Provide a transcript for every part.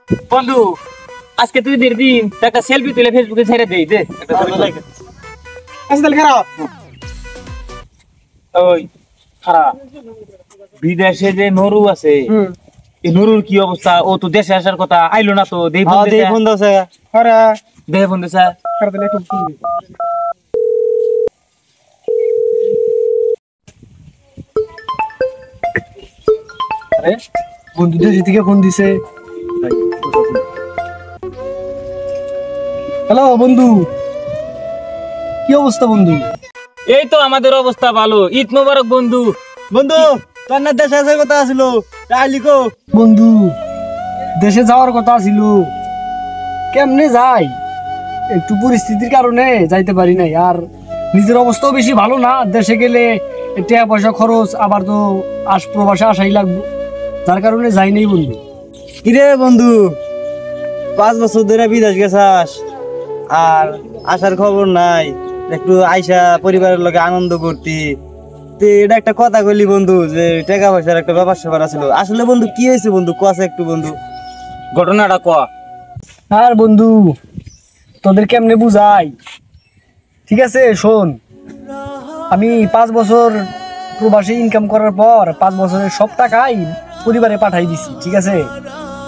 বন্ধু আজকে তুই দিন একটা সেলফি তুলে ফেসবুকে ছেড়ে দেই দে একটা তাহলে খারাপ ওই খারাপ বিদেশে যে নরু আছে এই নরুর কি অবস্থা? ও তো দেশে আসার কথা, আইলো না তো। দেই ফোন দাও আরে দে ফোন দে স্যার করে দিলে একটু ফোন দি। আরে বন্ধু দেশে থেকে ফোন দিছে। হ্যালো বন্ধু, কি অবস্থা বন্ধু? এই তো আমাদের অবস্থা ভালো। ঈদ মোবারক বন্ধু। বন্ধু তোর না দেশে আসার কথা ছিল, আইলি কো? বন্ধু দেশে যাওয়ার কথা ছিল, কেমনে যাই, একটু পরিস্থিতির কারণে যাইতে পারি নাই। আর নিজের অবস্থাও বেশি ভালো না, দেশে গেলে টাকা পয়সা খরচ, আবার তো প্রবাসে আসাই লাগবে, যার কারণে যাই নাই বন্ধু। কিরে বন্ধু 5 বছর ধরে বিদেশ গেছাস আর আসার খবর নাই, একটু আইসা পরিবারের লগে আনন্দ করতি। তুই এটা একটা কথা কইলি বন্ধু যে টাকা পয়সার একটা ব্যাপার স্যাপার ছিল। আসলে বন্ধু কি হয়েছে বন্ধু, কস একটু বন্ধু ঘটনাটা ক। আর বন্ধু তোদের কেমনে বুঝাই, ঠিক আছে শোন, আমি 5 বছর প্রবাসী ইনকাম করার পর 5 বছরের সব টাকাই পরিবারে পাঠাই দিছি, ঠিক আছে?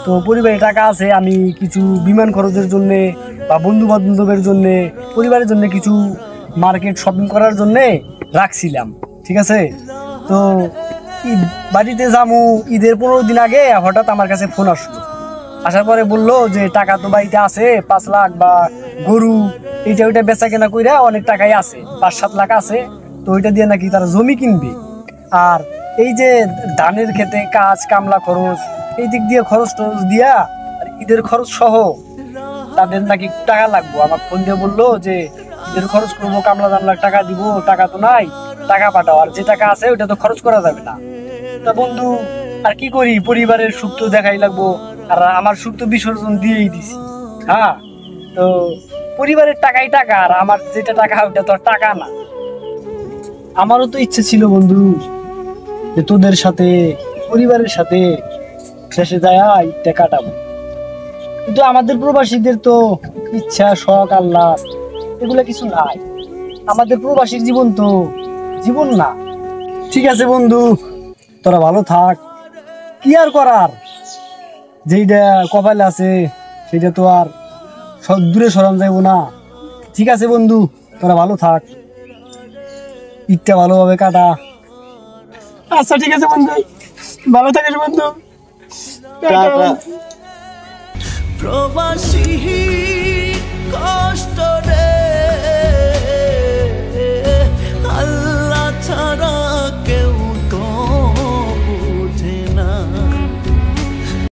তো পরিবারে টাকা আছে, আমি কিছু বিমান খরচের জন্য বা বন্ধু বান্ধবের জন্য, পরিবারের জন্য কিছু মার্কেট শপিং করার জন্য রাখছিলাম, ঠিক আছে? তো ঈদ বাড়িতে যাবো, ঈদের 15 দিন আগে হঠাৎ আমার কাছে ফোন আসলো। আসার পরে বললো যে টাকা তো বাড়িতে আছে 5 লাখ, বা গরু এইটা ওইটা বেচা কেনা কইরা অনেক টাকাই আছে, 5-7 লাখ আছে, তো ওইটা দিয়ে নাকি তারা জমি কিনবে। আর এই যে ধানের খেতে কাজ কামলা খরচ, এই দিক দিয়ে খরচ টরচ দিয়া আর ঈদের খরচ সহ তাদের নাকি টাকা লাগবো। আমার ফোন দিয়ে বললো যে ঈদের খরচ করবো, কামলা জামলার টাকা দিব, টাকা তো নাই, টাকা পাঠাও, আর যে টাকা আছে ওইটা তো খরচ করা যাবে না। তা বন্ধু আর কি করি, পরিবারের সুখ তো দেখাই লাগবো, আর আমার সুখ তো বিসর্জন দিয়েই দিছি। হ্যাঁ, তো পরিবারের টাকাই টাকা, আর আমার যেটা টাকা ওইটা তো আর টাকা না। আমারও তো ইচ্ছে ছিল বন্ধু যে তোদের সাথে পরিবারের সাথে শেষে যায় ঈদটা কাটাবো, কিন্তু আমাদের প্রবাসীদের তো ইচ্ছা শখ আল্লাহ এগুলো কিছু নাই। আমাদের প্রবাসীর জীবন তো জীবন না। ঠিক আছে বন্ধু, তোরা ভালো থাক, কি আর করার, যেইটা কপালে আছে সেটা তো আর দূরে সরান যাইব না। ঠিক আছে বন্ধু, তোরা ভালো থাক, ঈদটা ভালোভাবে কাটা। আচ্ছা ঠিক আছে বন্ধু, ভালো থাকিস বন্ধু। প্রবাসী